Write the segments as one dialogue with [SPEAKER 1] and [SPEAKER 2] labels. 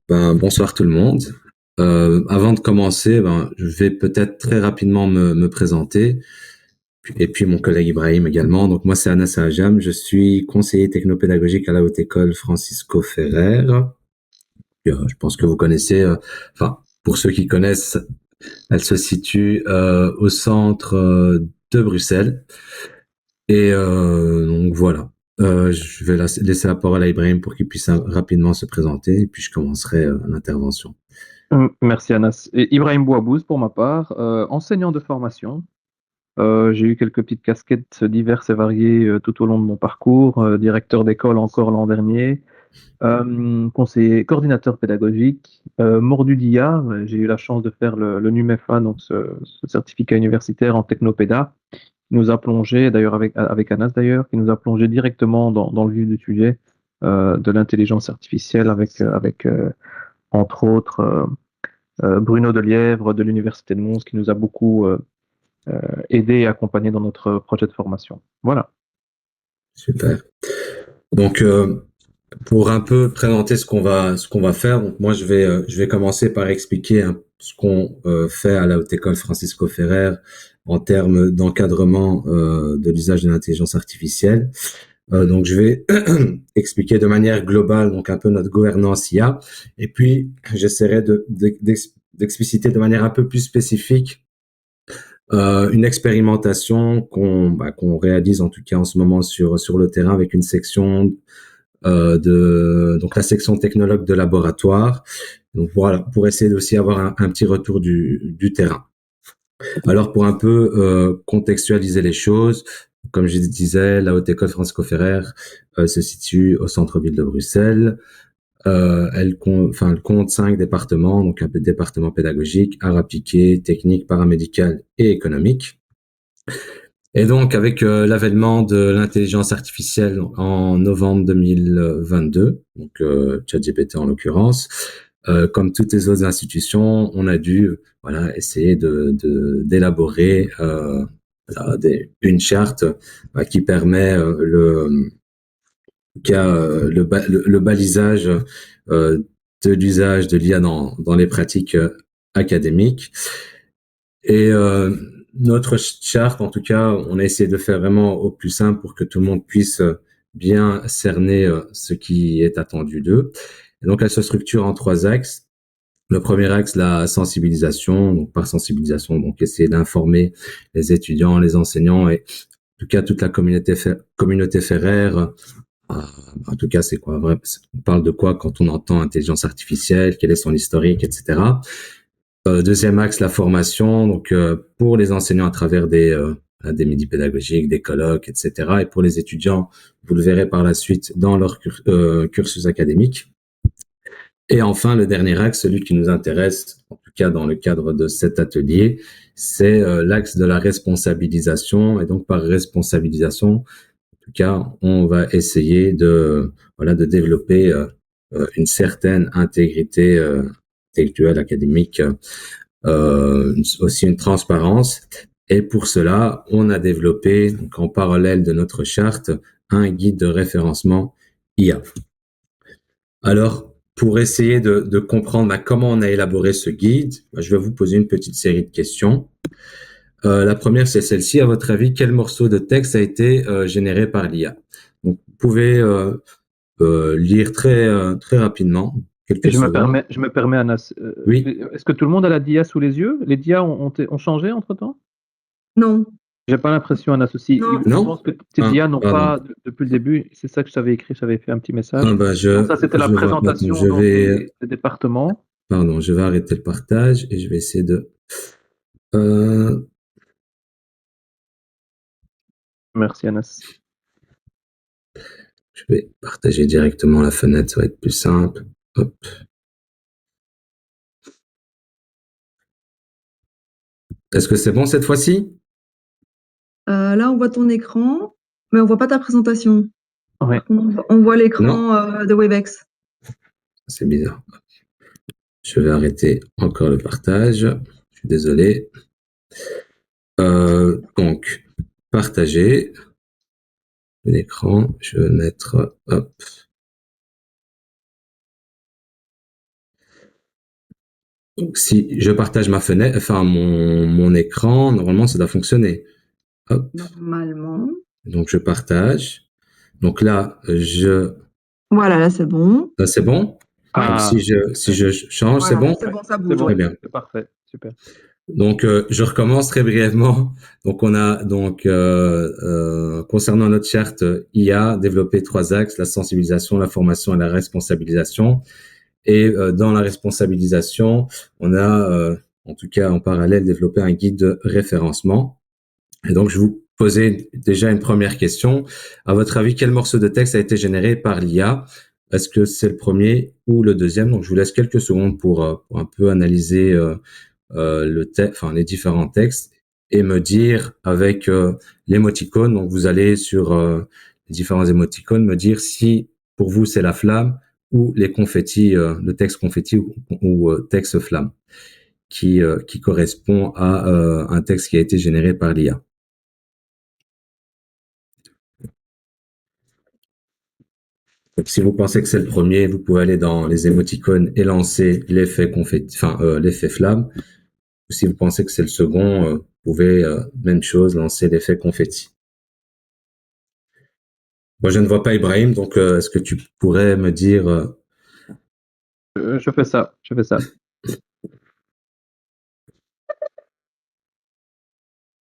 [SPEAKER 1] Bonsoir tout le monde. Avant de commencer, je vais peut-être très rapidement me présenter, et puis mon collègue Ibrahim également. Donc moi, c'est Anas Ajam, je suis conseiller technopédagogique à la Haute École Francisco Ferrer. Je pense que vous connaissez, pour ceux qui connaissent, elle se situe au centre de Bruxelles. Et donc voilà. Je vais laisser la parole à Ibrahim pour qu'il puisse rapidement se présenter, et puis je commencerai l'intervention.
[SPEAKER 2] Merci Anas. Et Ibrahim Bouabouz pour ma part, enseignant de formation. J'ai eu quelques petites casquettes diverses et variées tout au long de mon parcours. Directeur d'école encore l'an dernier, conseiller, coordinateur pédagogique, mordu d'IA. J'ai eu la chance de faire le NUMEFA, donc ce certificat universitaire en technopéda, qui nous a plongé, d'ailleurs avec Anas d'ailleurs, qui nous a plongé directement dans le vif du sujet de l'intelligence artificielle avec entre autres Bruno Delièvre de l'Université de Mons qui nous a beaucoup aidé et accompagné dans notre projet de formation. Voilà.
[SPEAKER 1] Super. Donc, pour un peu présenter ce qu'on va faire, donc moi je vais commencer par expliquer ce qu'on fait à la Haute École Francisco Ferrer en termes d'encadrement de l'usage de l'intelligence artificielle. Donc je vais expliquer de manière globale donc un peu notre gouvernance IA, et puis j'essaierai d'expliciter de manière un peu plus spécifique une expérimentation qu'on réalise en tout cas en ce moment sur le terrain avec une section donc la section technologue de laboratoire. Donc voilà, pour essayer aussi avoir un petit retour du terrain. Alors pour un peu contextualiser les choses, comme je disais, la Haute École Francisco Ferrer se situe au centre-ville de Bruxelles. Elle compte 5 départements, donc un département pédagogique, art appliqué, technique, paramédical et économique. Et donc, avec l'avènement de l'intelligence artificielle en novembre 2022, donc ChatGPT en l'occurrence, comme toutes les autres institutions, on a dû essayer d'élaborer une charte qui permet le balisage de l'usage de l'IA dans les pratiques académiques. Et notre charte, en tout cas, on a essayé de faire vraiment au plus simple pour que tout le monde puisse bien cerner ce qui est attendu d'eux. Et donc, elle se structure en 3 axes. Le premier axe, la sensibilisation. Donc, par sensibilisation, donc essayer d'informer les étudiants, les enseignants et en tout cas toute la communauté ferraire. En tout cas, c'est quoi? On parle de quoi quand on entend intelligence artificielle? Quel est son historique, etc. Deuxième axe, la formation, donc pour les enseignants à travers des midis pédagogiques, des colloques, etc. Et pour les étudiants, vous le verrez par la suite dans leur cursus académique. Et enfin, le dernier axe, celui qui nous intéresse, en tout cas dans le cadre de cet atelier, c'est l'axe de la responsabilisation. Et donc par responsabilisation, en tout cas, on va essayer de développer une certaine intégrité intellectuelle, académique, aussi une transparence. Et pour cela, on a développé, donc en parallèle de notre charte, un guide de référencement IA. Alors, pour essayer de comprendre comment on a élaboré ce guide, je vais vous poser une petite série de questions. La première, c'est celle-ci. À votre avis, quel morceau de texte a été généré par l'IA? Donc, vous pouvez lire très rapidement,
[SPEAKER 2] Et
[SPEAKER 1] quelques secondes.
[SPEAKER 2] je me permets, Anas,
[SPEAKER 1] Oui.
[SPEAKER 2] est-ce que tout le monde a la DIA sous les yeux? Les DIA ont changé entre-temps?
[SPEAKER 3] Non,
[SPEAKER 2] J'ai pas l'impression, Anas aussi.
[SPEAKER 3] non.
[SPEAKER 2] Je
[SPEAKER 1] Non?
[SPEAKER 2] pense que tes DIA n'ont
[SPEAKER 1] Pardon.
[SPEAKER 2] pas, depuis le début, c'est ça que je t'avais écrit, j'avais fait un petit message. Donc ça, c'était la
[SPEAKER 1] Je vois maintenant.
[SPEAKER 2] présentation donc, des départements.
[SPEAKER 1] Je vais arrêter le partage et je vais essayer de. Euh,
[SPEAKER 2] Merci, Anas.
[SPEAKER 1] je vais partager directement la fenêtre, ça va être plus simple. Hop. Est-ce que c'est bon cette fois-ci?
[SPEAKER 3] Là, on voit ton écran, mais on voit pas ta présentation.
[SPEAKER 2] Ouais.
[SPEAKER 3] Par contre, on voit l'écran de Webex.
[SPEAKER 1] C'est bizarre. Je vais arrêter encore le partage. Je suis désolé. Donc, partager l'écran. Je vais mettre. Hop. Donc, si je partage ma fenêtre, enfin mon écran, normalement ça doit fonctionner. Hop.
[SPEAKER 3] Normalement.
[SPEAKER 1] Donc je partage. Donc là,
[SPEAKER 3] Voilà, là, c'est bon.
[SPEAKER 1] là c'est bon.
[SPEAKER 3] Ouais.
[SPEAKER 1] Donc
[SPEAKER 2] Ah,
[SPEAKER 1] si je change, c'est
[SPEAKER 3] Voilà, là,
[SPEAKER 1] bon.
[SPEAKER 3] c'est bon, ça
[SPEAKER 2] c'est
[SPEAKER 3] bouge,
[SPEAKER 2] bon,
[SPEAKER 1] Très
[SPEAKER 3] ouais.
[SPEAKER 1] bien.
[SPEAKER 2] c'est parfait, super.
[SPEAKER 1] Donc je recommence très brièvement. Donc on a donc concernant notre charte IA développé 3 axes: la sensibilisation, la formation et la responsabilisation. Et dans la responsabilisation, on a en tout cas en parallèle développé un guide de référencement. Et donc je vous posais déjà une première question. À votre avis, quel morceau de texte a été généré par l'IA? Est-ce que c'est le premier ou le deuxième? Donc je vous laisse quelques secondes pour un peu analyser enfin les différents textes et me dire avec l'émoticône. Donc vous allez sur les différents émoticônes, me dire si pour vous c'est la flamme ou les confettis, le texte confetti ou texte flamme qui correspond à un texte qui a été généré par l'IA. Donc, si vous pensez que c'est le premier, vous pouvez aller dans les émoticônes et lancer l'effet confetti, enfin l'effet flamme. Ou si vous pensez que c'est le second, vous pouvez même chose, lancer l'effet confetti. Moi, je ne vois pas Ibrahim, donc est-ce que tu pourrais me dire
[SPEAKER 2] Je fais ça, je fais ça.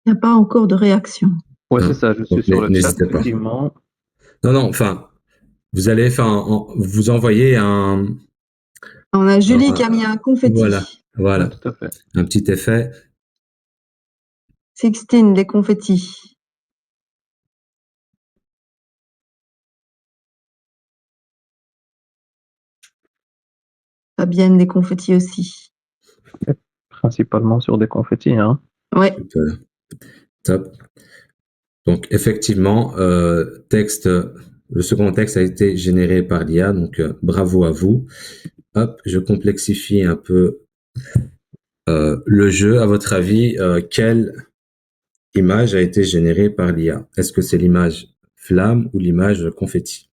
[SPEAKER 3] Il n'y a pas encore de réaction.
[SPEAKER 2] Ouais, c'est
[SPEAKER 1] hein,
[SPEAKER 2] ça, je suis
[SPEAKER 1] donc
[SPEAKER 2] sur le chat,
[SPEAKER 1] n'hésitez pas.
[SPEAKER 2] effectivement.
[SPEAKER 1] Non, non, enfin, vous allez, enfin, vous envoyez
[SPEAKER 3] On a Julie qui
[SPEAKER 1] un-
[SPEAKER 3] a mis un
[SPEAKER 1] voilà,
[SPEAKER 3] confetti.
[SPEAKER 2] Ouais,
[SPEAKER 1] voilà,
[SPEAKER 2] tout à fait.
[SPEAKER 1] un petit effet.
[SPEAKER 3] Sixtine, des confettis. Fabienne, des confettis aussi.
[SPEAKER 2] Principalement sur des confettis, hein.
[SPEAKER 3] Ouais.
[SPEAKER 1] Super, top. Donc effectivement, le second texte a été généré par l'IA, donc bravo à vous. Hop, je complexifie un peu le jeu. À votre avis, quelle image a été générée par l'IA? Est-ce que c'est l'image flamme ou l'image confetti?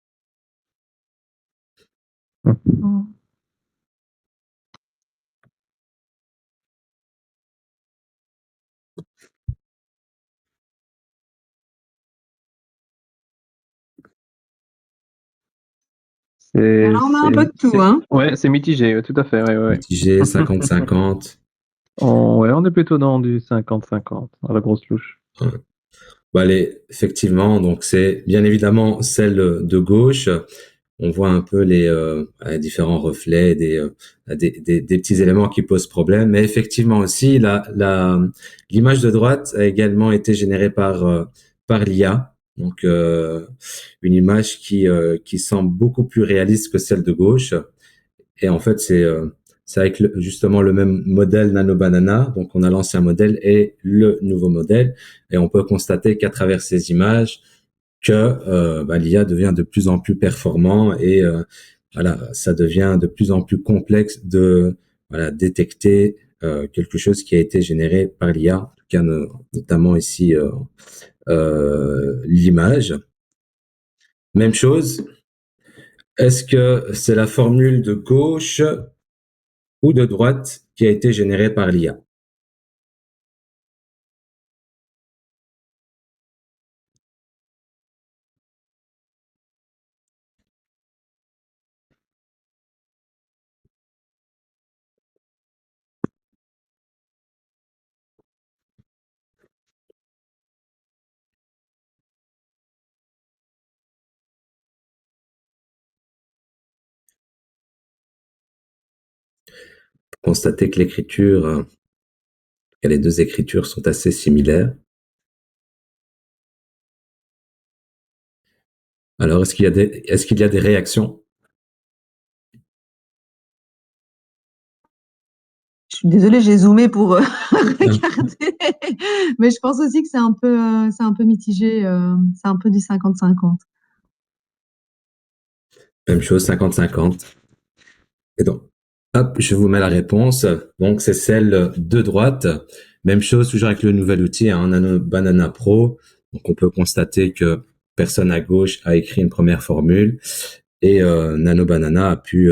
[SPEAKER 2] C'est,
[SPEAKER 3] Alors, on a un peu de tout, hein.
[SPEAKER 2] ouais, c'est mitigé, ouais, tout à fait, ouais, ouais.
[SPEAKER 1] Mitigé, 50-50.
[SPEAKER 2] Ouais, on est plutôt dans du 50-50, à la grosse louche.
[SPEAKER 1] Bah, effectivement, donc c'est bien évidemment celle de gauche. On voit un peu les différents reflets, des petits éléments qui posent problème. Mais effectivement aussi, l'image de droite a également été générée par l'IA. Donc, une image qui semble beaucoup plus réaliste que celle de gauche. Et en fait, c'est avec justement le même modèle Nano Banana. Donc, on a l'ancien modèle et le nouveau modèle. Et on peut constater qu'à travers ces images, que l'IA devient de plus en plus performant et voilà, ça devient de plus en plus complexe de détecter quelque chose qui a été généré par l'IA, en tout cas notamment ici l'image. Même chose, est-ce que c'est la formule de gauche ou de droite qui a été générée par l'IA? Constatez que l'écriture, les deux écritures sont assez similaires. Alors, est-ce qu'il y a des réactions?
[SPEAKER 3] Je suis désolée, j'ai zoomé pour regarder. Mais je pense aussi que c'est un peu mitigé. C'est un peu du 50-50.
[SPEAKER 1] Même chose, 50-50. Et donc, hop, je vous mets la réponse. Donc, c'est celle de droite. Même chose, toujours avec le nouvel outil, hein, Nano Banana Pro. Donc, on peut constater que personne à gauche a écrit une première formule et Nano Banana a pu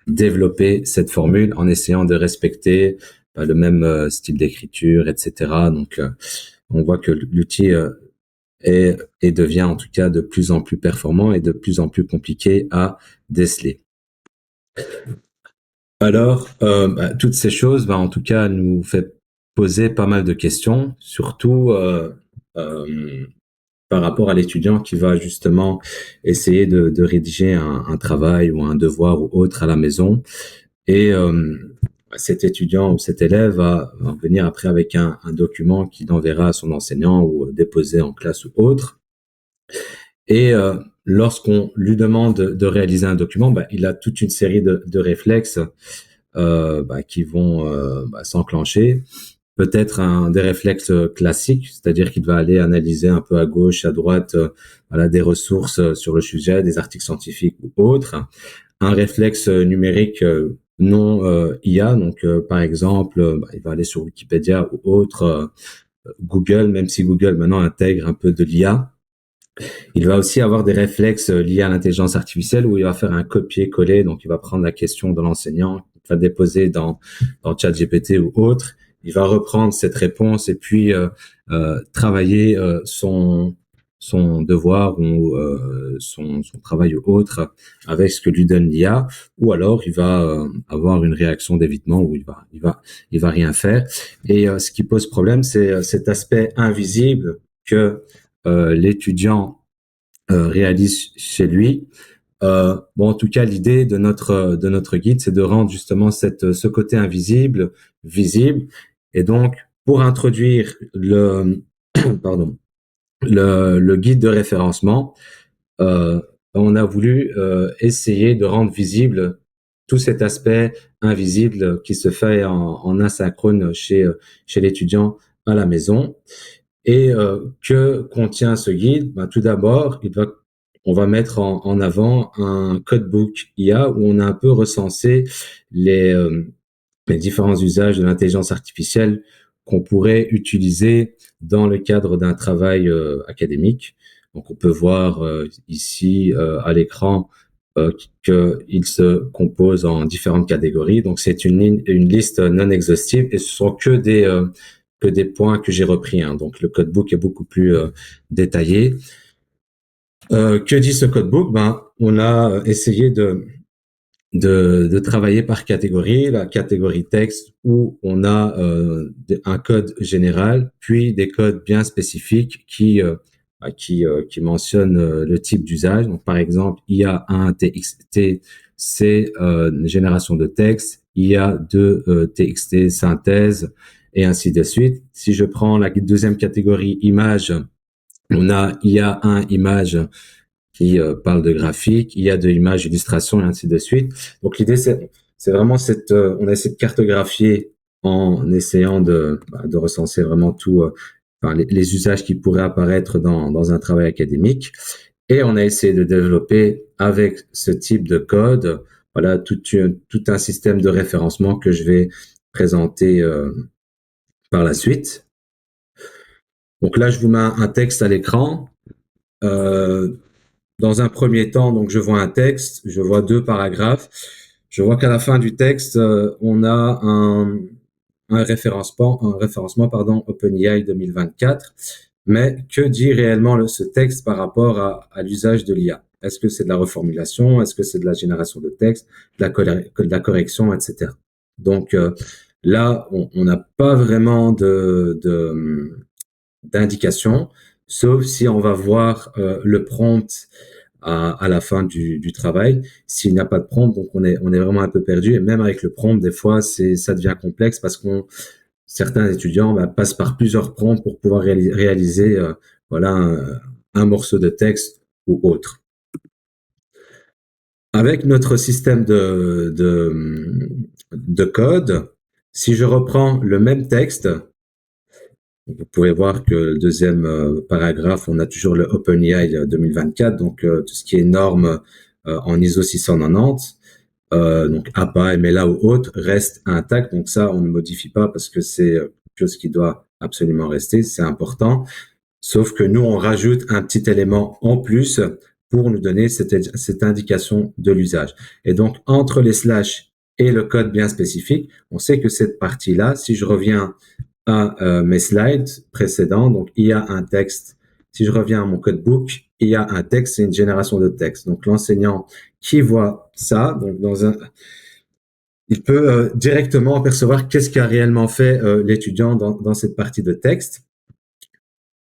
[SPEAKER 1] développer cette formule en essayant de respecter le même style d'écriture, etc. Donc, on voit que l'outil et devient en tout cas de plus en plus performant et de plus en plus compliqué à déceler. Alors, toutes ces choses, en tout cas, nous fait poser pas mal de questions, surtout par rapport à l'étudiant qui va justement essayer de rédiger un travail ou un devoir ou autre à la maison. Et cet étudiant ou cet élève va venir après avec un document qu'il enverra à son enseignant ou déposer en classe ou autre. Et lorsqu'on lui demande de réaliser un document, il a toute une série de réflexes qui vont s'enclencher. Peut-être des réflexes classiques, c'est-à-dire qu'il va aller analyser un peu à gauche, à droite, des ressources sur le sujet, des articles scientifiques ou autres. Un réflexe numérique non IA, donc par exemple, il va aller sur Wikipédia ou autre, Google, même si Google maintenant intègre un peu de l'IA. Il va aussi avoir des réflexes liés à l'intelligence artificielle où il va faire un copier-coller, donc il va prendre la question de l'enseignant, il va déposer dans ChatGPT ou autre, il va reprendre cette réponse et puis travailler son devoir ou son travail ou autre avec ce que lui donne l'IA, ou alors il va avoir une réaction d'évitement où il va rien faire. Et ce qui pose problème, c'est cet aspect invisible que l'étudiant réalise chez lui. En tout cas, l'idée de notre guide, c'est de rendre justement ce côté invisible visible. Et donc, pour introduire le guide de référencement, on a voulu essayer de rendre visible tout cet aspect invisible qui se fait en asynchrone chez l'étudiant à la maison. Et que contient ce guide? Tout d'abord, on va mettre en avant un codebook IA où on a un peu recensé les différents usages de l'intelligence artificielle qu'on pourrait utiliser dans le cadre d'un travail académique. Donc, on peut voir ici à l'écran qu'il se compose en différentes catégories. Donc, c'est une liste non exhaustive et ce sont que des points que j'ai repris. Donc, le codebook est beaucoup plus détaillé. Que dit ce codebook? On a essayé de travailler par catégorie, la catégorie texte où on a un code général, puis des codes bien spécifiques qui mentionnent le type d'usage. Donc, par exemple, IA1 TXT, c'est génération de texte, IA2 TXT synthèse, et ainsi de suite. Si je prends la deuxième catégorie image, on a IA1 image qui parle de graphique, IA2 image illustration et ainsi de suite. Donc l'idée c'est vraiment on a essayé de cartographier en essayant de recenser vraiment tout les usages qui pourraient apparaître dans un travail académique. Et on a essayé de développer avec ce type de code, tout un système de référencement que je vais présenter par la suite. Donc là, je vous mets un texte à l'écran. Dans un premier temps, donc je vois un texte, je vois 2 paragraphes. Je vois qu'à la fin du texte, on a un référencement OpenAI 2024. Mais que dit réellement ce texte par rapport à l'usage de l'IA? Est-ce que c'est de la reformulation? Est-ce que c'est de la génération de texte, de la correction, etc. Donc là, on n'a pas vraiment d'indication, sauf si on va voir le prompt à la fin du travail. S'il n'y a pas de prompt, donc on est vraiment un peu perdu. Et même avec le prompt, des fois, ça devient complexe parce certains étudiants passent par plusieurs prompts pour pouvoir réaliser un morceau de texte ou autre. Avec notre système de code, si je reprends le même texte, vous pouvez voir que le deuxième paragraphe, on a toujours le OpenAI 2024, donc tout ce qui est norme en ISO 690, donc APA, MLA ou autre, reste intact. Donc ça, on ne modifie pas parce que c'est quelque chose qui doit absolument rester, c'est important. Sauf que nous, on rajoute un petit élément en plus pour nous donner cette indication de l'usage. Et donc, entre les slash et le code bien spécifique, on sait que cette partie-là, si je reviens à mes slides précédents, donc il y a un texte. Si je reviens à mon codebook, il y a un texte, c'est une génération de texte. Donc l'enseignant qui voit ça, donc il peut directement apercevoir qu'est-ce qu'a réellement fait l'étudiant dans cette partie de texte.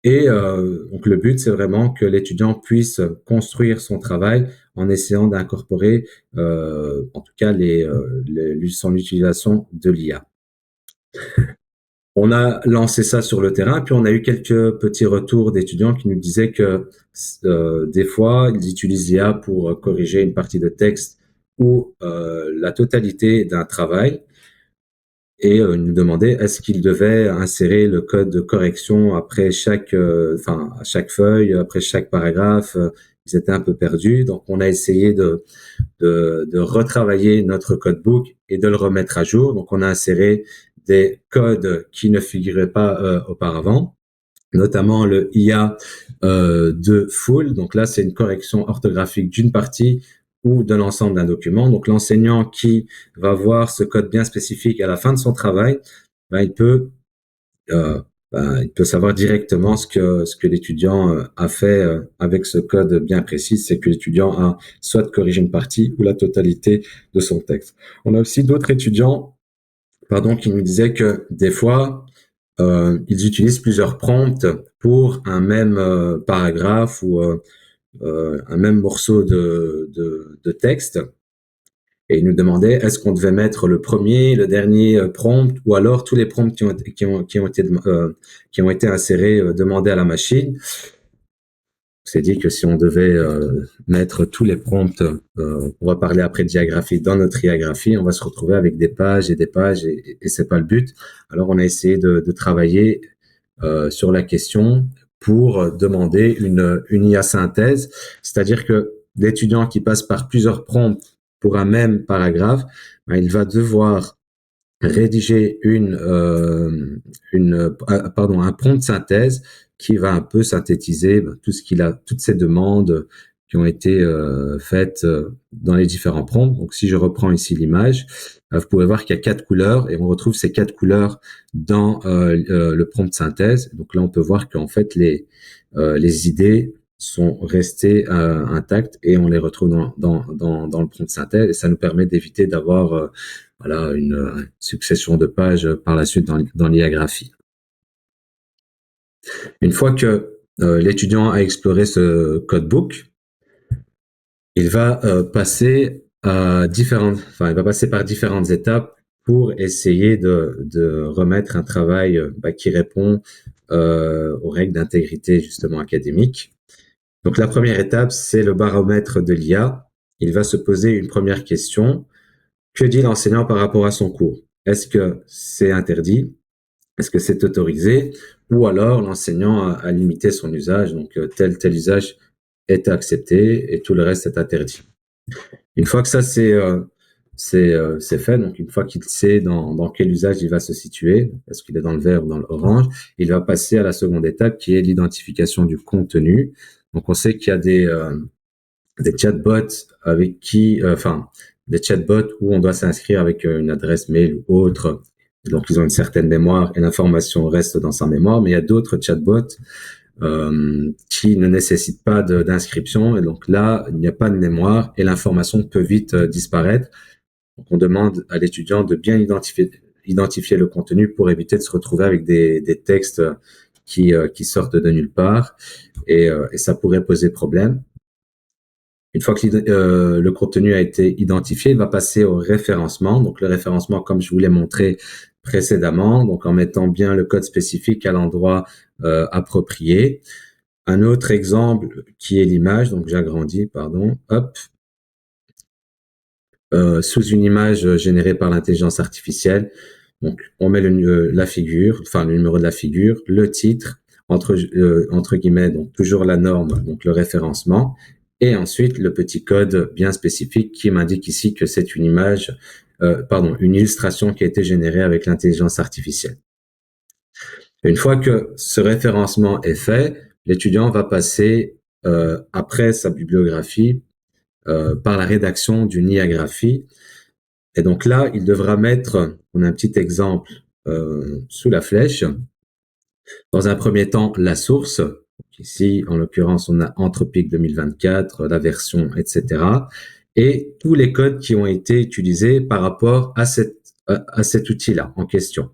[SPEAKER 1] Et donc le but, c'est vraiment que l'étudiant puisse construire son travail en essayant d'incorporer, en tout cas, son utilisation de l'IA. On a lancé ça sur le terrain, puis on a eu quelques petits retours d'étudiants qui nous disaient que des fois, ils utilisent l'IA pour corriger une partie de texte ou la totalité d'un travail. Et ils nous demandaient est-ce qu'ils devaient insérer le code de correction après à chaque feuille, après chaque paragraphe. Ils étaient un peu perdus, donc on a essayé de retravailler notre codebook et de le remettre à jour. Donc on a inséré des codes qui ne figuraient pas auparavant, notamment le IA de full. Donc là, c'est une correction orthographique d'une partie ou de l'ensemble d'un document. Donc l'enseignant qui va voir ce code bien spécifique à la fin de son travail, il peut savoir directement ce que l'étudiant a fait avec ce code bien précis. C'est que l'étudiant a soit corrigé une partie ou la totalité de son texte. On a aussi d'autres étudiants qui nous disaient que des fois, ils utilisent plusieurs prompts pour un même paragraphe ou un même morceau de texte. Et ils nous demandaient est-ce qu'on devait mettre le premier, le dernier prompt, ou alors tous les prompts qui ont été insérés, demandés à la machine. On s'est dit que si on devait mettre tous les prompts, on va parler après de diagraphie, dans notre diagraphie, on va se retrouver avec des pages et c'est pas le but. Alors on a essayé de travailler sur la question pour demander une IA synthèse, c'est-à-dire que l'étudiant qui passe par plusieurs prompts pour un même paragraphe, il va devoir rédiger un prompt de synthèse qui va un peu synthétiser toutes ces demandes qui ont été faites dans les différents prompts. Donc, si je reprends ici l'image, vous pouvez voir qu'il y a 4 couleurs et on retrouve ces 4 couleurs dans le prompt de synthèse. Donc là, on peut voir qu'en fait, les idées sont restées intactes et on les retrouve dans le prompt de synthèse et ça nous permet d'éviter d'avoir une succession de pages par la suite dans l'IA-graphie. Une fois que l'étudiant a exploré ce codebook, il va passer par différentes étapes pour essayer de remettre un travail qui répond aux règles d'intégrité justement académique. Donc la première étape, c'est le baromètre de l'IA. Il va se poser une première question. Que dit l'enseignant par rapport à son cours? Est-ce que c'est interdit? Est-ce que c'est autorisé? Ou alors l'enseignant a limité son usage, donc tel usage est accepté et tout le reste est interdit. Une fois que ça c'est fait, donc une fois qu'il sait dans quel usage il va se situer, est-ce qu'il est dans le vert ou dans l'orange, il va passer à la seconde étape qui est l'identification du contenu. Donc on sait qu'il y a des chatbots des chatbots où on doit s'inscrire avec une adresse mail ou autre. Donc, ils ont une certaine mémoire et l'information reste dans sa mémoire. Mais il y a d'autres chatbots qui ne nécessitent pas d'inscription. Et donc là, il n'y a pas de mémoire et l'information peut vite disparaître. Donc, on demande à l'étudiant de bien identifier le contenu pour éviter de se retrouver avec des textes qui sortent de nulle part. Et ça pourrait poser problème. Une fois que le contenu a été identifié, il va passer au référencement. Donc, le référencement, comme je vous l'ai montré précédemment, donc en mettant bien le code spécifique à l'endroit approprié. Un autre exemple qui est l'image, donc j'agrandis, pardon, hop. Sous une image générée par l'intelligence artificielle, donc on met la figure, enfin le numéro de la figure, le titre, entre guillemets, donc toujours la norme, donc le référencement, et ensuite le petit code bien spécifique qui m'indique ici que c'est une image, une illustration qui a été générée avec l'intelligence artificielle. Une fois que ce référencement est fait, l'étudiant va passer après sa bibliographie par la rédaction d'une IA-graphie. Et donc là, il devra mettre, on a un petit exemple sous la flèche, dans un premier temps, la source. Ici, en l'occurrence, on a Anthropic 2024, la version, etc. Et tous les codes qui ont été utilisés par rapport à cet outil-là en question.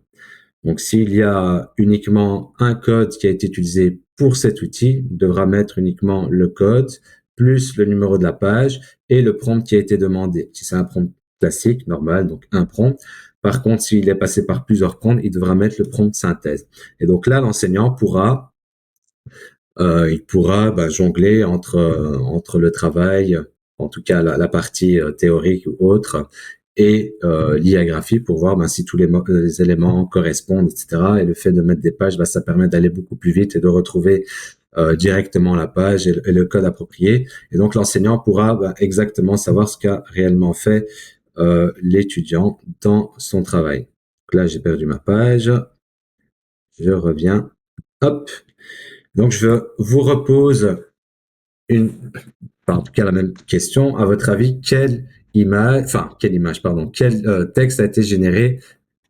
[SPEAKER 1] Donc, s'il y a uniquement un code qui a été utilisé pour cet outil, il devra mettre uniquement le code, plus le numéro de la page et le prompt qui a été demandé. Si c'est un prompt classique, normal, donc un prompt. Par contre, s'il est passé par plusieurs prompts, il devra mettre le prompt synthèse. Et donc là, l'enseignant pourra jongler entre le travail, en tout cas la partie théorique ou autre, et l'IA-graphie pour voir si tous les éléments correspondent, etc. Et le fait de mettre des pages, ça permet d'aller beaucoup plus vite et de retrouver directement la page et le code approprié. Et donc l'enseignant pourra exactement savoir ce qu'a réellement fait l'étudiant dans son travail. Donc là, j'ai perdu ma page. Je reviens. Hop. Donc, je vous repose en tout cas la même question. À votre avis, quel texte a été généré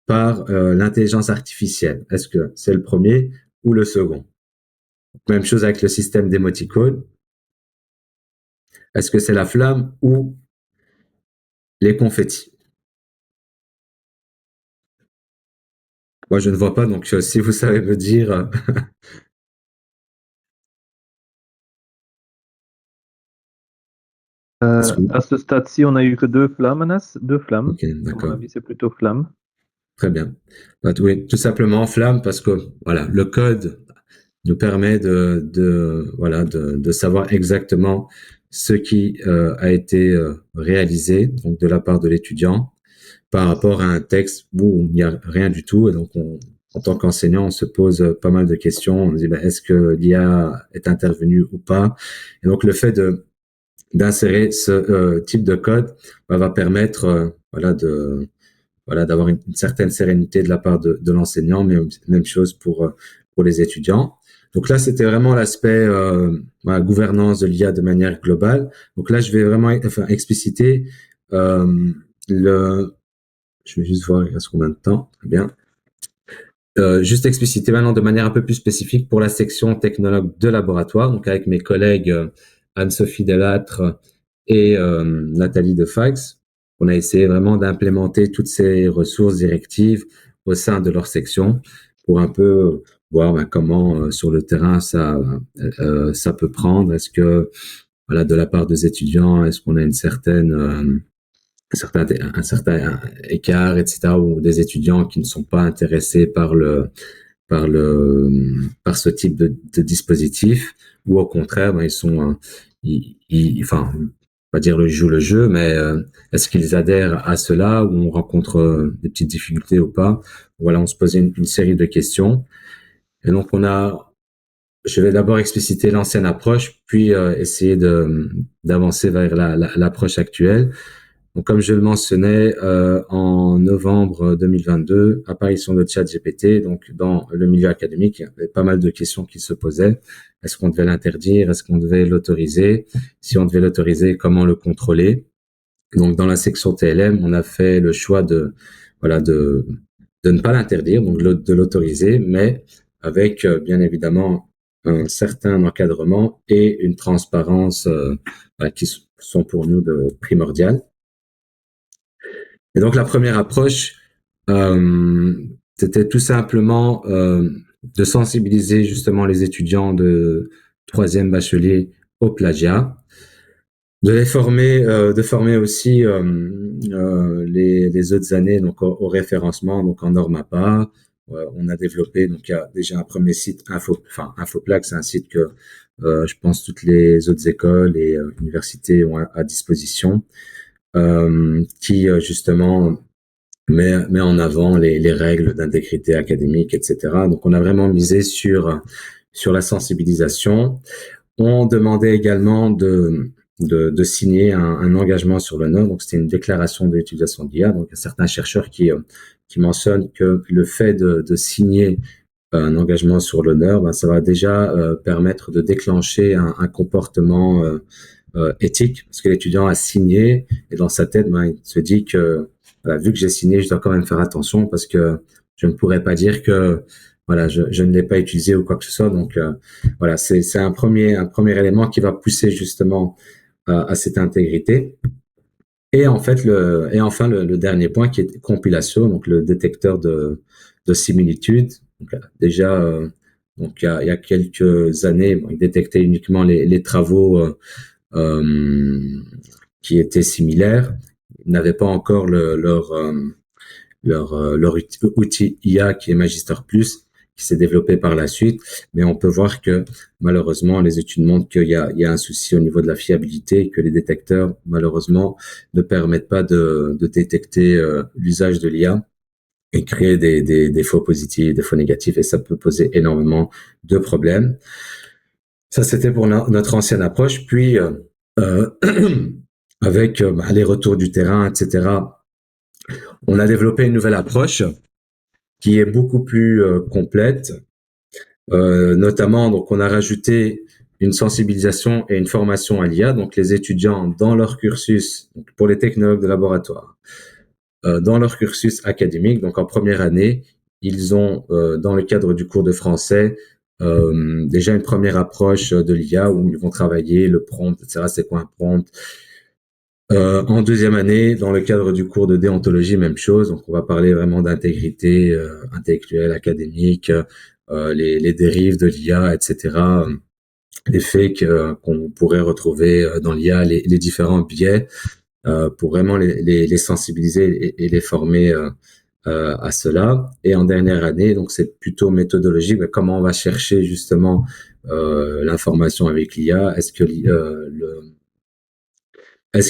[SPEAKER 1] par l'intelligence artificielle? Est-ce que c'est le premier ou le second? Même chose avec le système d'émoticônes. Est-ce que c'est la flamme ou les confettis? Moi, je ne vois pas, donc si vous savez me dire.
[SPEAKER 2] À ce stade-ci, on n'a eu que deux flammes, Anas. Deux flammes.
[SPEAKER 1] Ok, d'accord.
[SPEAKER 2] À mon avis, c'est plutôt flamme.
[SPEAKER 1] Très bien. Oui, tout simplement flamme parce que voilà, le code nous permet de savoir exactement ce qui a été réalisé donc de la part de l'étudiant par rapport à un texte où il n'y a rien du tout. Et donc, en tant qu'enseignant, on se pose pas mal de questions. On dit, est-ce que l'IA est intervenue ou pas? Et donc, le fait d'insérer ce type de code va permettre d'avoir une certaine sérénité de la part de l'enseignant, mais même chose pour les étudiants. Donc là, c'était vraiment l'aspect gouvernance de l'IA de manière globale. Donc là, je vais vraiment expliciter je vais juste voir il reste combien de temps. Très bien. Juste expliciter maintenant de manière un peu plus spécifique pour la section technologue de laboratoire, donc avec mes collègues Anne-Sophie Delattre et Nathalie Defax. On a essayé vraiment d'implémenter toutes ces ressources directives au sein de leur section pour un peu voir comment sur le terrain ça peut prendre. Est-ce que de la part des étudiants, est-ce qu'on a un certain écart, etc., ou des étudiants qui ne sont pas intéressés par ce type de dispositif, ou au contraire, pas dire ils jouent le jeu, mais est-ce qu'ils adhèrent à cela, ou on rencontre des petites difficultés ou pas? Voilà, on se posait une série de questions. Et donc, je vais d'abord expliciter l'ancienne approche, puis essayer d'avancer vers l'approche actuelle. Donc, comme je le mentionnais, en novembre 2022, apparition de ChatGPT, donc dans le milieu académique, il y avait pas mal de questions qui se posaient. Est-ce qu'on devait l'interdire? Est-ce qu'on devait l'autoriser? Si on devait l'autoriser, comment le contrôler? Donc, dans la section TLM, on a fait le choix de ne pas l'interdire, donc de l'autoriser, mais avec bien évidemment un certain encadrement et une transparence qui sont pour nous primordiales. Et donc la première approche, c'était tout simplement de sensibiliser justement les étudiants de troisième bachelier au plagiat, de former aussi les autres années donc au référencement, donc en Normapa. On a développé donc il y a déjà un premier site Infoplac, c'est un site que je pense toutes les autres écoles et universités ont à disposition. Qui justement met en avant les règles d'intégrité académique, etc. Donc, on a vraiment misé sur la sensibilisation. On demandait également de signer un engagement sur l'honneur. Donc, c'était une déclaration de l'utilisation d'IA. Donc, il y a certains chercheurs qui mentionnent que le fait de signer un engagement sur l'honneur, ben, ça va déjà permettre de déclencher un comportement éthique, parce que l'étudiant a signé et dans sa tête, ben, il se dit que voilà, vu que j'ai signé, je dois quand même faire attention parce que je ne pourrais pas dire que voilà, je ne l'ai pas utilisé ou quoi que ce soit. Donc voilà, c'est un premier élément qui va pousser justement à cette intégrité. Et en fait, enfin le dernier point qui est compilation, donc le détecteur de similitude. Donc, déjà, donc il y a quelques années, bon, il détectait uniquement les travaux qui étaient similaires. Ils n'avaient pas encore leur outil IA qui est Magister Plus, qui s'est développé par la suite, mais on peut voir que malheureusement les études montrent qu'il y a un souci au niveau de la fiabilité et que les détecteurs malheureusement ne permettent pas de détecter l'usage de l'IA et créer des faux positifs, des faux négatifs, et ça peut poser énormément de problèmes. Ça, c'était pour notre ancienne approche. Puis, avec les retours du terrain, etc., on a développé une nouvelle approche qui est beaucoup plus complète. Notamment, donc, on a rajouté une sensibilisation et une formation à l'IA. Donc, les étudiants, dans leur cursus, donc pour les technologues de laboratoire, dans leur cursus académique, donc en première année, ils ont, dans le cadre du cours de français, déjà une première approche de l'IA où ils vont travailler le prompt, etc. C'est quoi un prompt? En deuxième année, dans le cadre du cours de déontologie, même chose. Donc, on va parler vraiment d'intégrité intellectuelle, académique, les dérives de l'IA, etc. Les faits qu'on pourrait retrouver dans l'IA, les différents biais, pour vraiment les sensibiliser et les former à cela. Et en dernière année, donc c'est plutôt méthodologique, mais comment on va chercher justement l'information avec l'IA. Est-ce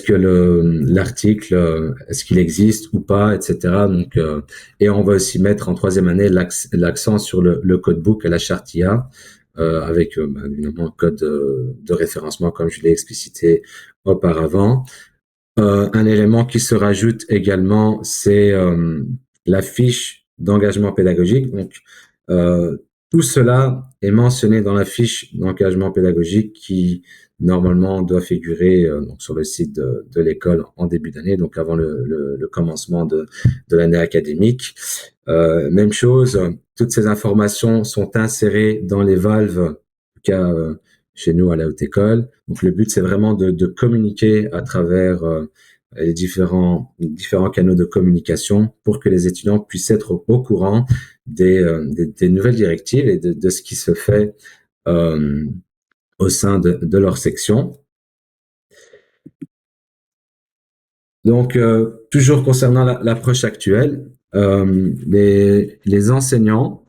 [SPEAKER 1] que l'article, est-ce qu'il existe ou pas, etc. Donc, et on va aussi mettre en troisième année l'accent sur le codebook et la charte IA, avec évidemment un code de référencement comme je l'ai explicité auparavant. Un élément qui se rajoute également, c'est la fiche d'engagement pédagogique. Donc, tout cela est mentionné dans la fiche d'engagement pédagogique qui normalement doit figurer donc sur le site de l'école en début d'année, donc avant le commencement de l'année académique. Même chose, toutes ces informations sont insérées dans les valves, en tout cas chez nous à la haute école. Donc le but c'est vraiment de communiquer à travers les différents canaux de communication pour que les étudiants puissent être au courant des nouvelles directives et de ce qui se fait au sein de leur section. Donc, toujours concernant l'approche actuelle, les enseignants,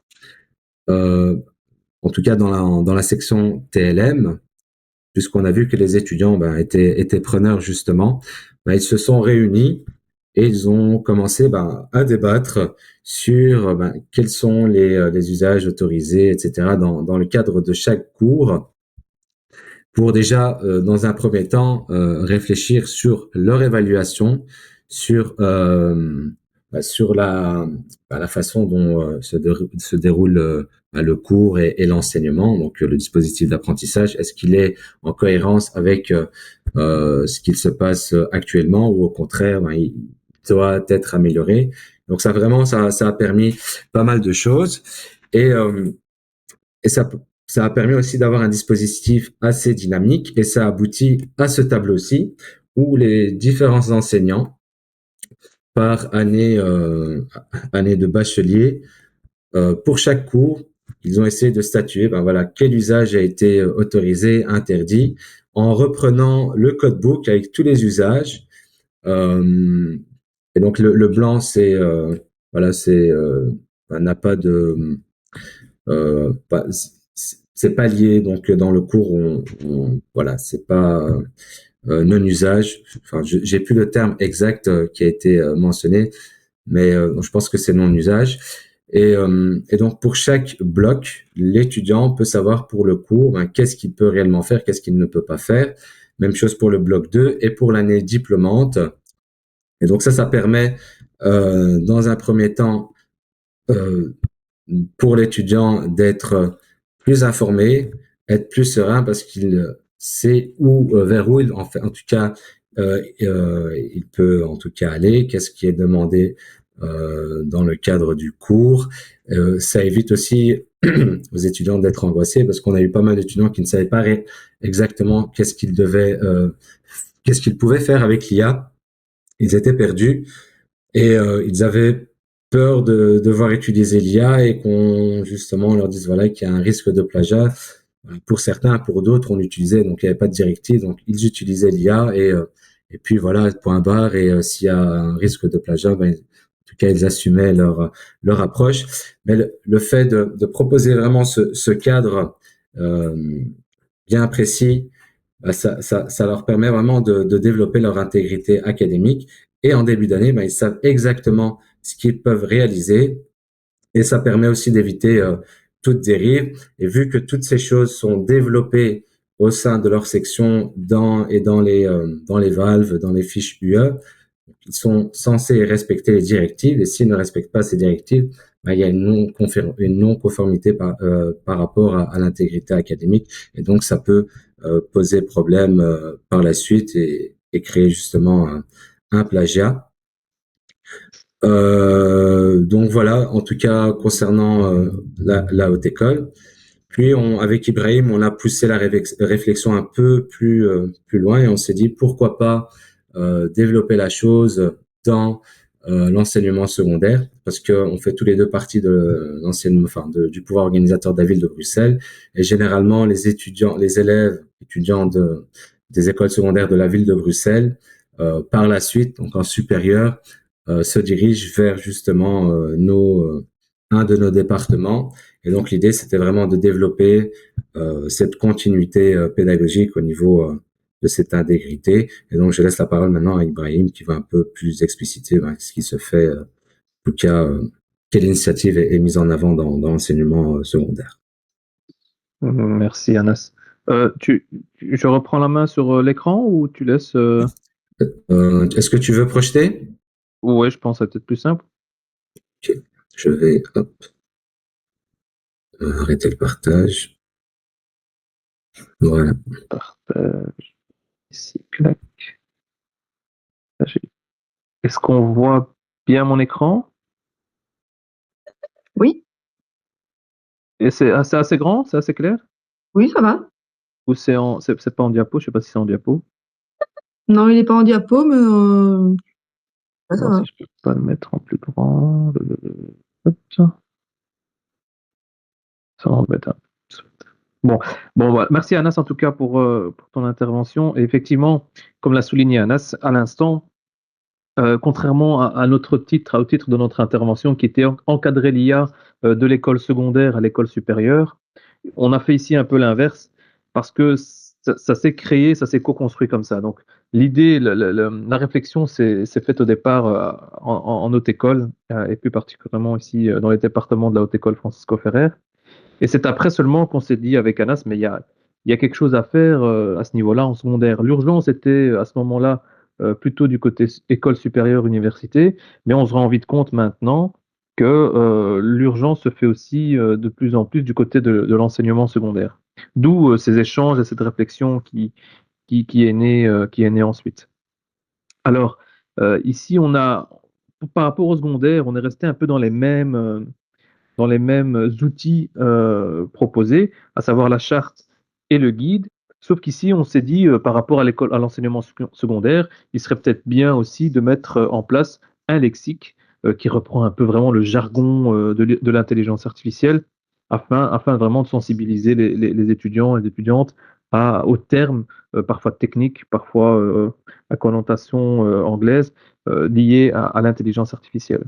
[SPEAKER 1] en tout cas dans la section TLM, puisqu'on a vu que les étudiants étaient preneurs justement, ils se sont réunis et ils ont commencé à débattre sur quels sont les usages autorisés, etc., dans le cadre de chaque cours, pour déjà, dans un premier temps, réfléchir sur leur évaluation, sur la façon dont se déroule le cours et l'enseignement, donc le dispositif d'apprentissage. Est-ce qu'il est en cohérence avec ce qu'il se passe actuellement ou au contraire, il doit être amélioré. Donc ça a permis pas mal de choses et ça a permis aussi d'avoir un dispositif assez dynamique et ça aboutit à ce tableau-ci où les différents enseignants par année de bachelier, pour chaque cours, ils ont essayé de statuer, quel usage a été autorisé, interdit, en reprenant le codebook avec tous les usages. Et donc le blanc, n'a pas de c'est pas lié, donc dans le cours c'est pas non usage. Enfin, j'ai plus le terme exact qui a été mentionné, mais je pense que c'est non usage. Et donc pour chaque bloc, l'étudiant peut savoir pour le cours qu'est-ce qu'il peut réellement faire, qu'est-ce qu'il ne peut pas faire. Même chose pour le bloc 2 et pour l'année diplômante. Et donc ça permet dans un premier temps pour l'étudiant d'être plus informé, être plus serein parce qu'il sait vers où en tout cas, il peut en tout cas aller, qu'est-ce qui est demandé dans le cadre du cours. Ça évite aussi aux étudiants d'être angoissés parce qu'on a eu pas mal d'étudiants qui ne savaient pas exactement qu'est-ce qu'ils pouvaient faire avec l'IA. Ils étaient perdus et ils avaient peur de devoir utiliser l'IA et qu'on justement leur dise voilà qu'il y a un risque de plagiat. Pour certains, pour d'autres, on l'utilisait, donc il n'y avait pas de directive, donc ils utilisaient l'IA et puis voilà, point barre. Et s'il y a un risque de plagiat, ben, en tout cas, ils assumaient leur approche. Mais le fait de proposer vraiment ce cadre euh, bien précis, ben, ça leur permet vraiment de développer leur intégrité académique. Et en début d'année, ben, ils savent exactement ce qu'ils peuvent réaliser et ça permet aussi d'éviter toute dérive. Et vu que toutes ces choses sont développées au sein de leur section dans les valves, dans les fiches UE, ils sont censés respecter les directives. Et s'ils ne respectent pas ces directives, ben, il y a une non-conformité par rapport à l'intégrité académique. Et donc, ça peut poser problème par la suite et créer justement un plagiat. Donc voilà, en tout cas concernant la haute école. Puis avec Ibrahim, on a poussé la réflexion un peu plus loin et on s'est dit pourquoi pas développer la chose dans l'enseignement secondaire parce que on fait tous les deux partie de l'enseignement, enfin du pouvoir organisateur de la ville de Bruxelles et généralement les étudiants des écoles secondaires de la ville de Bruxelles par la suite, donc en supérieur, se dirige vers justement un de nos départements. Et donc l'idée, c'était vraiment de développer cette continuité pédagogique au niveau de cette intégrité. Et donc je laisse la parole maintenant à Ibrahim qui va un peu plus expliciter ce qui se fait, en tout cas, quelle initiative est mise en avant dans l'enseignement secondaire.
[SPEAKER 2] Merci Anas. Je reprends la main sur l'écran ou tu laisses
[SPEAKER 1] Est-ce que tu veux projeter?
[SPEAKER 2] Ouais, je pense que c'est peut-être plus simple.
[SPEAKER 1] Ok, je vais arrêter le partage. Voilà.
[SPEAKER 2] Partage. Ici, clac. Est-ce qu'on voit bien mon écran?
[SPEAKER 3] Oui,
[SPEAKER 2] Et c'est assez grand, c'est assez clair?
[SPEAKER 3] oui, ça va.
[SPEAKER 2] Ou c'est pas en diapo? Je sais pas si c'est en diapo.
[SPEAKER 3] Non, il n'est pas en diapo, mais ça va.
[SPEAKER 2] Si je peux pas le mettre en plus grand. Hop. Ça m'embête un peu. Bon, voilà. Merci Anas en tout cas pour ton intervention. Et effectivement, comme l'a souligné Anas à l'instant, contrairement à notre titre, au titre de notre intervention qui était encadrer l'IA de l'école secondaire à l'école supérieure, on a fait ici un peu l'inverse parce que ça s'est créé, ça s'est co-construit comme ça. Donc l'idée, la réflexion s'est faite au départ en haute école et plus particulièrement ici dans les départements de la haute école Francisco Ferrer. Et c'est après seulement qu'on s'est dit avec Anas, mais il y a quelque chose à faire à ce niveau-là en secondaire. L'urgence était à ce moment-là plutôt du côté école supérieure, université, mais on se rend vite compte maintenant que l'urgence se fait aussi de plus en plus du côté de l'enseignement secondaire. D'où ces échanges et cette réflexion qui est née ensuite. Alors, ici, par rapport au secondaire, on est resté un peu dans les mêmes outils proposés, à savoir la charte et le guide. Sauf qu'ici, on s'est dit, par rapport à l'enseignement secondaire, il serait peut-être bien aussi de mettre en place un lexique qui reprend un peu vraiment le jargon de l'intelligence artificielle, afin vraiment de sensibiliser les étudiants et les étudiantes aux termes parfois techniques, parfois à connotation anglaise, liés à l'intelligence artificielle.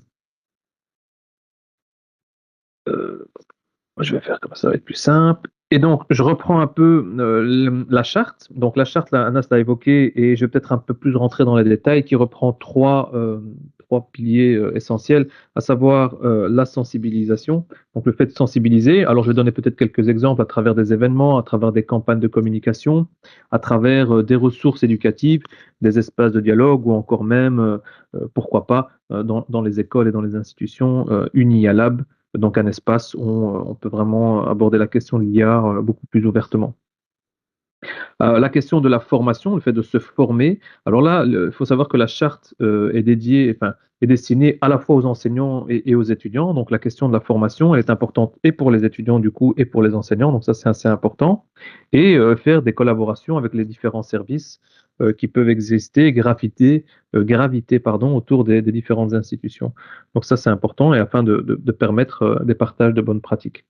[SPEAKER 2] Je vais faire comme ça va être plus simple. Et donc, je reprends un peu la charte. Donc, la charte, là, Anas l'a évoquée, et je vais peut-être un peu plus rentrer dans les détails, qui reprend trois piliers essentiels, à savoir la sensibilisation. Donc, le fait de sensibiliser. Alors, je vais donner peut-être quelques exemples à travers des événements, à travers des campagnes de communication, à travers des ressources éducatives, des espaces de dialogue, ou encore même, pourquoi pas, dans les écoles et dans les institutions, une IA Lab donc un espace où on peut vraiment aborder la question de l'IA beaucoup plus ouvertement. La question de la formation, le fait de se former. Alors là, il faut savoir que la charte est destinée à la fois aux enseignants et aux étudiants. Donc la question de la formation, elle est importante et pour les étudiants du coup et pour les enseignants. Donc ça, c'est assez important. Et faire des collaborations avec les différents services qui peuvent exister, graviter pardon, autour des différentes institutions. Donc ça, c'est important et afin de permettre des partages de bonnes pratiques.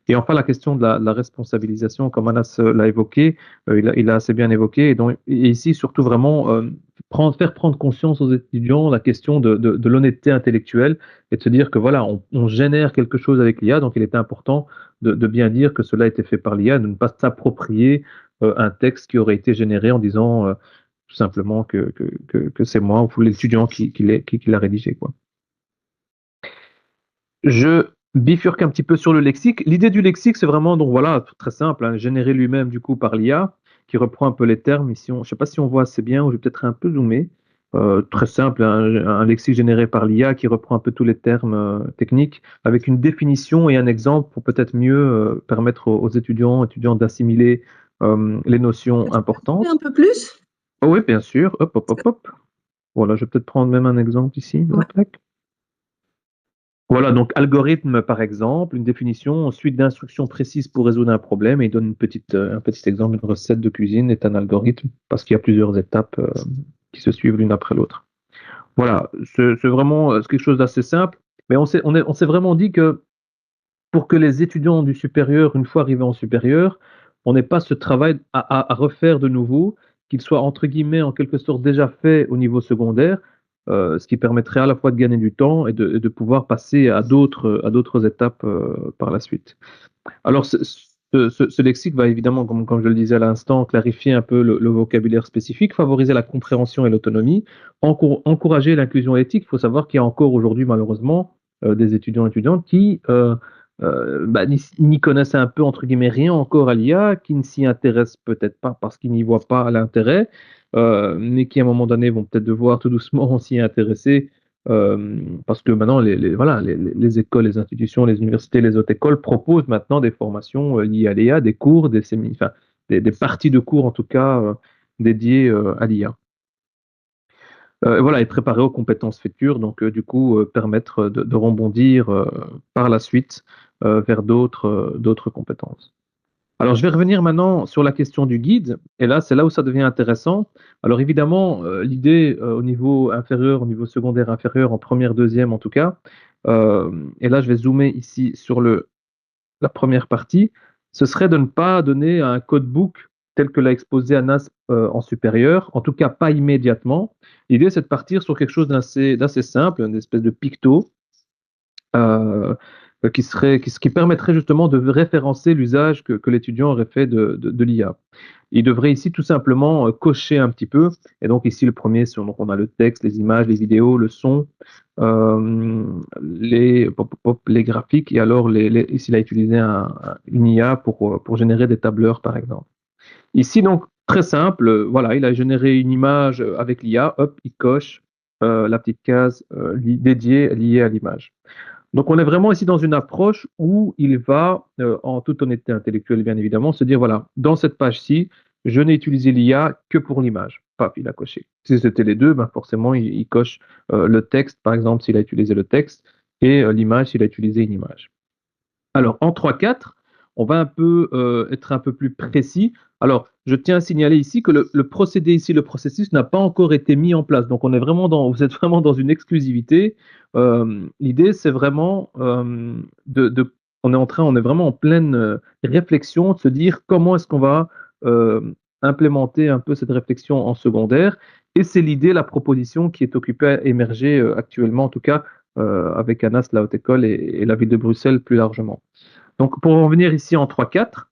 [SPEAKER 2] Et enfin, la question de la responsabilisation, comme Anas l'a évoqué, il a assez bien évoqué. Et ici, surtout vraiment, faire prendre conscience aux étudiants la question de l'honnêteté intellectuelle et de se dire que voilà, on génère quelque chose avec l'IA, donc il est important de bien dire que cela a été fait par l'IA, de ne pas s'approprier un texte qui aurait été généré en disant tout simplement que c'est moi ou l'étudiant qui l'a rédigé, quoi. Je bifurque un petit peu sur le lexique. L'idée du lexique, c'est vraiment, donc voilà, très simple, hein, généré lui-même du coup par l'IA, qui reprend un peu les termes. Ici, je ne sais pas si on voit assez bien, ou je vais peut-être un peu zoomer. Très simple, un lexique généré par l'IA qui reprend un peu tous les termes techniques, avec une définition et un exemple pour peut-être mieux permettre aux étudiants d'assimiler les notions importantes.
[SPEAKER 3] Un peu plus?
[SPEAKER 2] Oh oui, bien sûr. Hop, hop, hop, hop. Voilà, je vais peut-être prendre même un exemple ici.
[SPEAKER 3] Ouais.
[SPEAKER 2] Tac. Voilà, donc algorithme par exemple, une définition, suite d'instructions précises pour résoudre un problème, et il donne un petit exemple, une recette de cuisine est un algorithme parce qu'il y a plusieurs étapes qui se suivent l'une après l'autre. Voilà, c'est vraiment quelque chose d'assez simple, mais on s'est vraiment dit que pour que les étudiants du supérieur, une fois arrivés en supérieur, on n'ait pas ce travail à refaire de nouveau, qu'il soit entre guillemets en quelque sorte déjà fait au niveau secondaire, ce qui permettrait à la fois de gagner du temps et de pouvoir passer à d'autres étapes par la suite. Alors, ce lexique va évidemment, comme je le disais à l'instant, clarifier un peu le vocabulaire spécifique, favoriser la compréhension et l'autonomie, encourager l'inclusion éthique. Il faut savoir qu'il y a encore aujourd'hui, malheureusement, des étudiants et étudiantes qui n'y connaissent un peu, entre guillemets, rien encore à l'IA, qui ne s'y intéressent peut-être pas parce qu'ils n'y voient pas l'intérêt, mais qui, à un moment donné, vont peut-être devoir tout doucement s'y intéresser parce que maintenant, voilà, les écoles, les institutions, les universités, les autres écoles proposent maintenant des formations liées à l'IA, des cours, enfin, des parties de cours en tout cas dédiées à l'IA. Voilà, et préparer aux compétences futures, donc du coup permettre de rebondir par la suite vers d'autres compétences. Alors, je vais revenir maintenant sur la question du guide, et là, c'est là où ça devient intéressant. Alors, évidemment, l'idée au niveau inférieur, au niveau secondaire inférieur, en première, deuxième en tout cas, et là, je vais zoomer ici sur la première partie, ce serait de ne pas donner un codebook tel que l'a exposé Anas en supérieur, en tout cas pas immédiatement. L'idée, c'est de partir sur quelque chose d'assez simple, une espèce de picto, euh, qui permettrait justement de référencer l'usage que l'étudiant aurait fait de l'IA. Il devrait ici tout simplement cocher un petit peu. Et donc ici, le premier, donc on a le texte, les images, les vidéos, le son, les graphiques. Et alors, ici, il a utilisé une IA pour générer des tableurs, par exemple. Ici, donc, très simple. Voilà, il a généré une image avec l'IA. Hop, il coche la petite case dédiée, liée à l'image. Donc, on est vraiment ici dans une approche où il va, en toute honnêteté intellectuelle, bien évidemment, se dire, voilà, dans cette page-ci, je n'ai utilisé l'IA que pour l'image. Paf, il a coché. Si c'était les deux, ben forcément, il coche le texte, par exemple, s'il a utilisé le texte, et l'image, s'il a utilisé une image. Alors, en 3-4, on va être un peu plus précis. Alors, je tiens à signaler ici que le procédé ici, le processus n'a pas encore été mis en place. Donc, vous êtes vraiment dans une exclusivité. L'idée, c'est vraiment on est vraiment en pleine réflexion de se dire comment est-ce qu'on va implémenter un peu cette réflexion en secondaire. Et c'est l'idée, la proposition qui est occupée à émerger actuellement, en tout cas, avec Anas, la Haute École et la ville de Bruxelles plus largement. Donc, pour en venir ici en 3-4,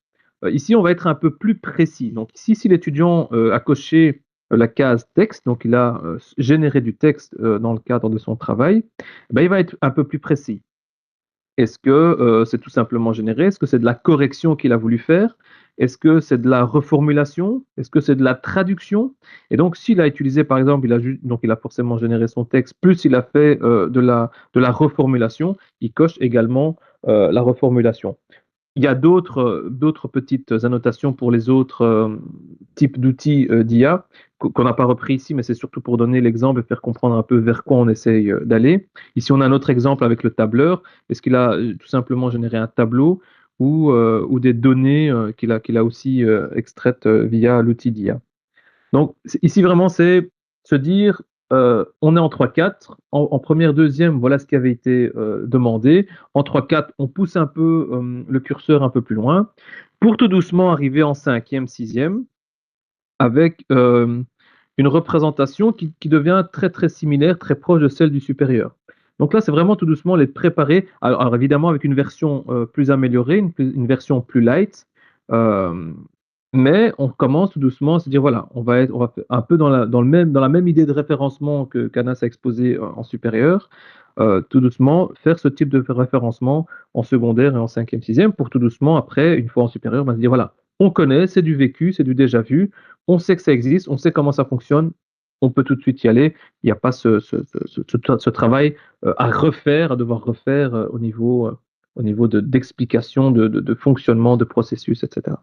[SPEAKER 2] ici, on va être un peu plus précis. Donc, ici, si l'étudiant a coché la case texte, donc il a généré du texte dans le cadre de son travail, ben, il va être un peu plus précis. Est-ce que c'est tout simplement généré? Est-ce que c'est de la correction qu'il a voulu faire? Est-ce que c'est de la reformulation? Est-ce que c'est de la traduction? Et donc, s'il a utilisé, par exemple, donc il a forcément généré son texte, plus il a fait de la reformulation, il coche également la reformulation. Il y a d'autres petites annotations pour les autres types d'outils d'IA qu'on n'a pas repris ici, mais c'est surtout pour donner l'exemple et faire comprendre un peu vers quoi on essaye d'aller. Ici, on a un autre exemple avec le tableur. Est-ce qu'il a tout simplement généré un tableau ou des données qu'il a aussi extraites via l'outil d'IA. Donc, ici, vraiment, c'est se dire, on est en 3-4, en première, deuxième, voilà ce qui avait été demandé. En 3-4, on pousse un peu le curseur un peu plus loin, pour tout doucement arriver en cinquième, sixième, avec une représentation qui devient très, très similaire, très proche de celle du supérieur. Donc là, c'est vraiment tout doucement les préparer, alors évidemment avec une version plus améliorée, une version plus light, euh, mais on commence tout doucement à se dire, voilà, on va faire un peu dans la même idée de référencement que Canas a exposé en supérieur, tout doucement faire ce type de référencement en secondaire et en cinquième, sixième, pour tout doucement, après, une fois en supérieur, on va se dire, voilà, on connaît, c'est du vécu, c'est du déjà vu, on sait que ça existe, on sait comment ça fonctionne, on peut tout de suite y aller. Il n'y a pas ce travail à refaire, à devoir refaire au niveau d'explication, de fonctionnement, de processus, etc.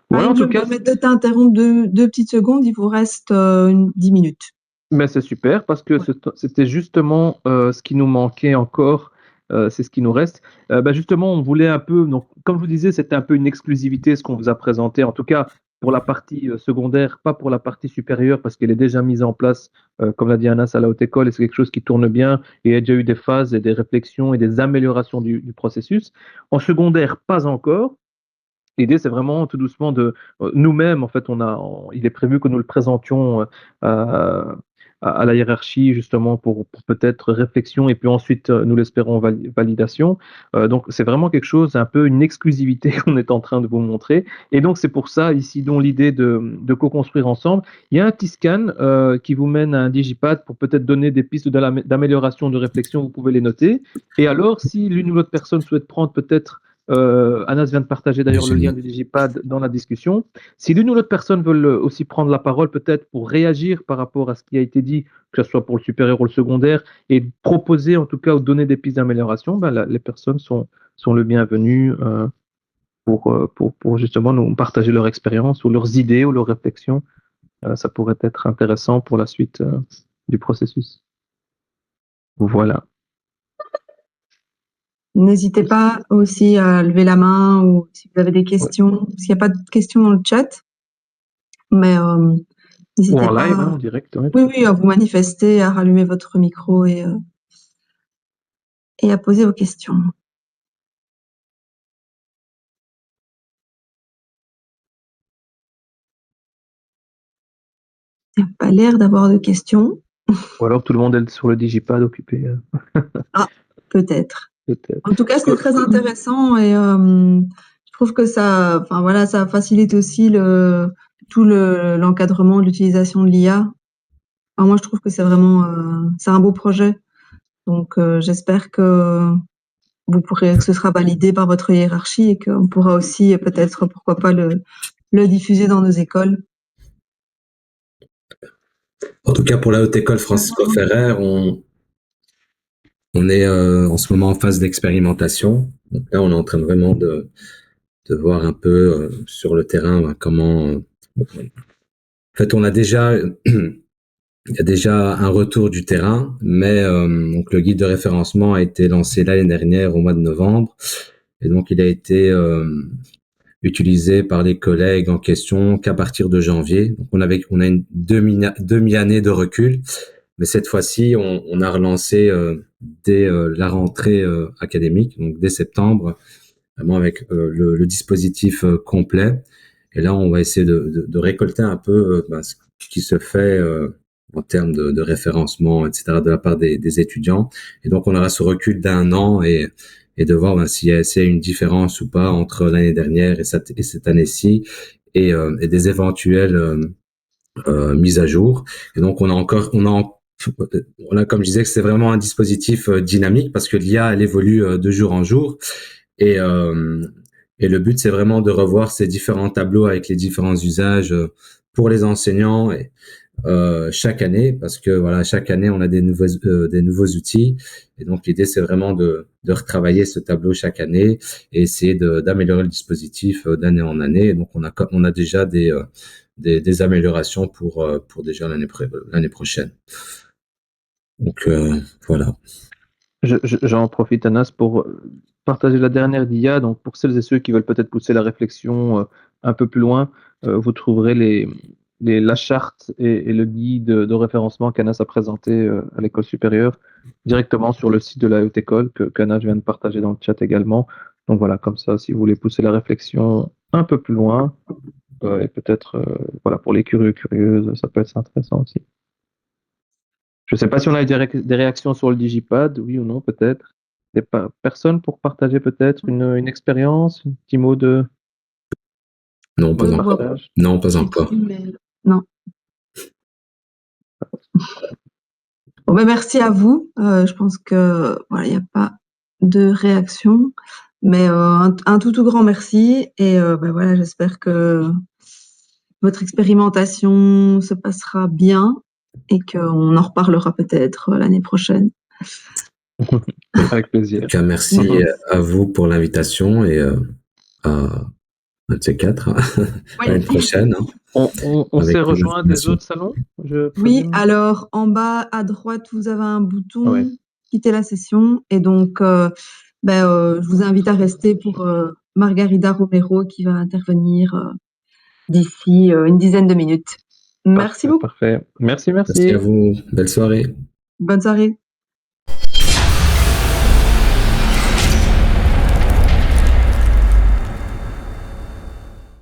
[SPEAKER 2] Voilà, en
[SPEAKER 3] Je
[SPEAKER 2] tout
[SPEAKER 3] me
[SPEAKER 2] cas,
[SPEAKER 3] permets de t'interrompre deux petites secondes. Il vous reste 10 minutes.
[SPEAKER 2] mais c'est super parce que
[SPEAKER 3] Ouais.
[SPEAKER 2] c'était justement ce qui nous manquait encore, c'est ce qui nous reste. Justement, on voulait un peu, donc, comme je vous disais, c'était un peu une exclusivité ce qu'on vous a présenté, en tout cas pour la partie secondaire, pas pour la partie supérieure parce qu'elle est déjà mise en place, comme l'a dit Anas à la haute école, et c'est quelque chose qui tourne bien et il y a déjà eu des phases et des réflexions et des améliorations du processus. En secondaire, pas encore. L'idée, c'est vraiment tout doucement de nous-mêmes, en fait, il est prévu que nous le présentions à la hiérarchie, justement, pour peut-être réflexion et puis ensuite, nous l'espérons, validation. Donc, c'est vraiment quelque chose, un peu une exclusivité qu'on est en train de vous montrer. Et donc, c'est pour ça, ici, dont l'idée de co-construire ensemble. Il y a un petit scan qui vous mène à un digipad pour peut-être donner des pistes d'amélioration, de réflexion, vous pouvez les noter. Et alors, si l'une ou l'autre personne souhaite prendre peut-être Anas vient de partager d'ailleurs le lien du Digipad dans la discussion. Si l'une ou l'autre personne veut aussi prendre la parole, peut-être pour réagir par rapport à ce qui a été dit, que ce soit pour le supérieur ou le secondaire, et proposer en tout cas ou donner des pistes d'amélioration, les personnes sont le bienvenu pour justement nous partager leur expérience ou leurs idées ou leurs réflexions. Ça pourrait être intéressant pour la suite du processus. Voilà.
[SPEAKER 3] N'hésitez pas aussi à lever la main ou si vous avez des questions, parce qu'il n'y a pas de questions dans le chat, mais
[SPEAKER 2] Ou
[SPEAKER 3] n'hésitez
[SPEAKER 2] en
[SPEAKER 3] pas.
[SPEAKER 2] live, en direct. Ouais.
[SPEAKER 3] Oui, à vous manifester, à rallumer votre micro et à poser vos questions. Il n'y a pas l'air d'avoir de questions.
[SPEAKER 2] Ou alors tout le monde est sur le Digipad occupé.
[SPEAKER 3] Peut-être.
[SPEAKER 2] Peut-être.
[SPEAKER 3] En tout cas, c'est très intéressant et je trouve que ça facilite aussi l'encadrement de l'utilisation de l'IA. Enfin, moi, je trouve que c'est vraiment c'est un beau projet. Donc, j'espère que que ce sera validé par votre hiérarchie et qu'on pourra aussi peut-être, pourquoi pas, le diffuser dans nos écoles.
[SPEAKER 1] En tout cas, pour la Haute École Francisco Ferrer, on est en ce moment en phase d'expérimentation. Donc là, on est en train vraiment de voir un peu sur le terrain comment. En fait, on a déjà il y a déjà un retour du terrain, mais donc le guide de référencement a été lancé l'année dernière au mois de novembre, et donc il a été utilisé par les collègues en question qu'à partir de janvier. Donc on a une demi-année de recul, mais cette fois-ci on a relancé dès la rentrée académique, donc dès septembre, vraiment avec le dispositif complet. Et là on va essayer de récolter un peu ce qui se fait en termes de référencement, etc., de la part des étudiants. Et donc, on aura ce recul d'un an et de voir s'il y a une différence ou pas entre l'année dernière et cette année-ci et des éventuelles mises à jour. Et donc, on a, comme je disais, que c'est vraiment un dispositif dynamique parce que l'IA, elle évolue de jour en jour. Et le but, c'est vraiment de revoir ces différents tableaux avec les différents usages pour les enseignants chaque année, parce que voilà, chaque année on a des nouveaux outils, et donc l'idée c'est vraiment de retravailler ce tableau chaque année et essayer d'améliorer le dispositif d'année en année. Et donc on a déjà des améliorations pour déjà l'année prochaine. Donc voilà.
[SPEAKER 2] J'en profite, Anas, pour partager la dernière DIA. Donc, pour celles et ceux qui veulent peut-être pousser la réflexion un peu plus loin, vous trouverez la charte et le guide de référencement qu'Anas a présenté à l'école supérieure directement sur le site de la haute école qu'Anas vient de partager dans le chat également. Donc voilà, comme ça, si vous voulez pousser la réflexion un peu plus loin, et peut-être voilà, pour les curieux, curieuses, ça peut être intéressant aussi. Je ne sais pas si on a eu des réactions sur le digipad, oui ou non, peut-être. Personne pour partager peut-être une expérience, un petit mot de
[SPEAKER 1] Non, pas encore.
[SPEAKER 2] partage.
[SPEAKER 1] Non, pas encore.
[SPEAKER 3] Non. Bon, ben, merci à vous. Je pense que voilà, il n'y a pas de réaction, mais un tout grand merci. Et ben, voilà, j'espère que votre expérimentation se passera bien et qu'on en reparlera peut-être l'année prochaine.
[SPEAKER 2] Avec plaisir.
[SPEAKER 1] En tout cas, merci à vous pour l'invitation et à un de ces quatre, à l'année prochaine.
[SPEAKER 2] On s'est rejoint des autres salons, je présume.
[SPEAKER 3] Oui, alors en bas à droite, vous avez un bouton
[SPEAKER 2] Ouais.
[SPEAKER 3] quitter la session. Et donc, je vous invite à rester pour Margarida Romero qui va intervenir d'ici une dizaine de minutes. Merci beaucoup.
[SPEAKER 2] Parfait. Merci.
[SPEAKER 1] Merci à vous. Belle soirée.
[SPEAKER 3] Bonne soirée.